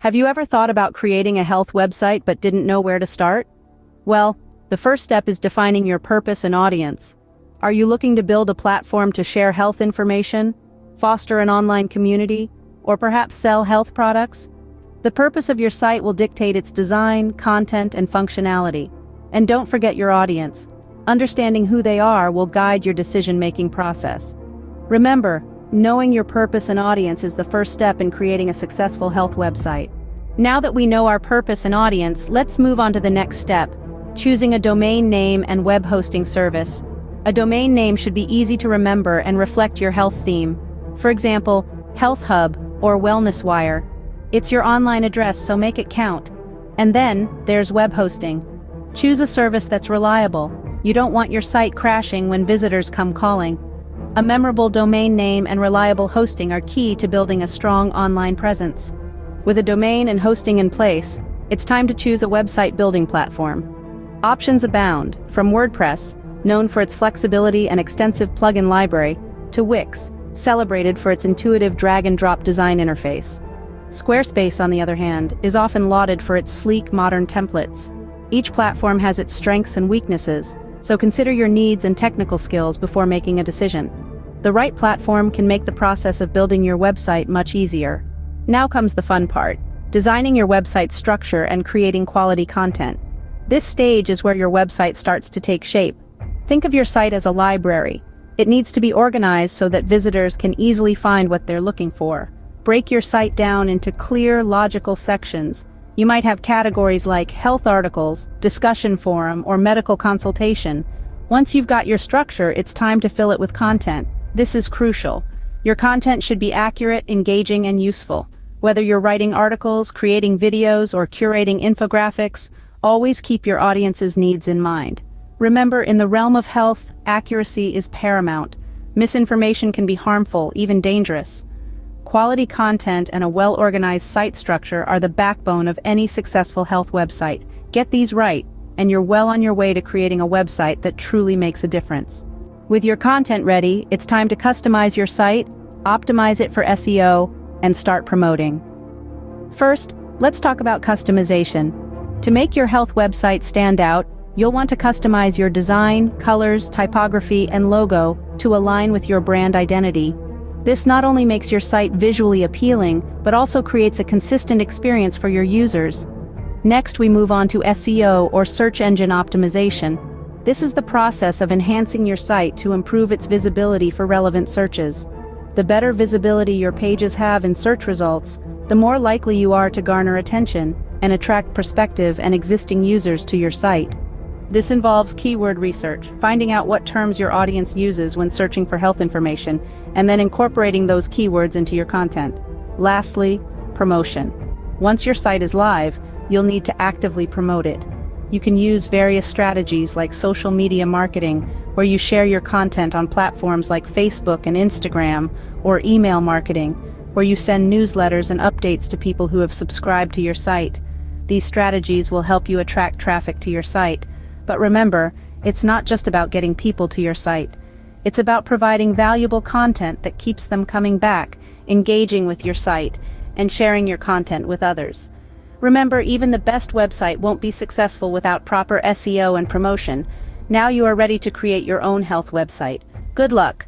Have you ever thought about creating a health website but didn't know where to start? Well, the first step is defining your purpose and audience. Are you looking to build a platform to share health information, foster an online community, or perhaps sell health products? The purpose of your site will dictate its design, content, and functionality. And don't forget your audience. Understanding who they are will guide your decision-making process. Remember, knowing your purpose and audience is the first step in creating a successful health website. Now that we know our purpose and audience, let's move on to the next step, choosing a domain name and web hosting service. A domain name should be easy to remember and reflect your health theme. For example, Health Hub or Wellness Wire. It's your online address, so make it count. And then, there's web hosting. Choose a service that's reliable. You don't want your site crashing when visitors come calling. A memorable domain name and reliable hosting are key to building a strong online presence. With a domain and hosting in place, it's time to choose a website building platform. Options abound, from WordPress, known for its flexibility and extensive plugin library, to Wix, celebrated for its intuitive drag-and-drop design interface. Squarespace, on the other hand, is often lauded for its sleek, modern templates. Each platform has its strengths and weaknesses, so consider your needs and technical skills before making a decision. The right platform can make the process of building your website much easier. Now comes the fun part, designing your website structure and creating quality content. This stage is where your website starts to take shape. Think of your site as a library. It needs to be organized so that visitors can easily find what they're looking for. Break your site down into clear, logical sections. You might have categories like health articles, discussion forum, or medical consultation. Once you've got your structure, it's time to fill it with content. This is crucial. Your content should be accurate, engaging, and useful. Whether you're writing articles, creating videos, or curating infographics, always keep your audience's needs in mind. Remember, in the realm of health, accuracy is paramount. Misinformation can be harmful, even dangerous. Quality content and a well-organized site structure are the backbone of any successful health website. Get these right, and you're well on your way to creating a website that truly makes a difference. With your content ready, it's time to customize your site, optimize it for SEO, and start promoting. First, let's talk about customization. To make your health website stand out, you'll want to customize your design, colors, typography, and logo to align with your brand identity. This not only makes your site visually appealing, but also creates a consistent experience for your users. Next, we move on to SEO, or search engine optimization. This is the process of enhancing your site to improve its visibility for relevant searches. The better visibility your pages have in search results, the more likely you are to garner attention and attract prospective and existing users to your site. This involves keyword research, finding out what terms your audience uses when searching for health information, and then incorporating those keywords into your content. Lastly, promotion. Once your site is live, you'll need to actively promote it. You can use various strategies like social media marketing, where you share your content on platforms like Facebook and Instagram, or email marketing, where you send newsletters and updates to people who have subscribed to your site. These strategies will help you attract traffic to your site. But remember, it's not just about getting people to your site. It's about providing valuable content that keeps them coming back, engaging with your site, and sharing your content with others. Remember, even the best website won't be successful without proper SEO and promotion. Now you are ready to create your own health website. Good luck!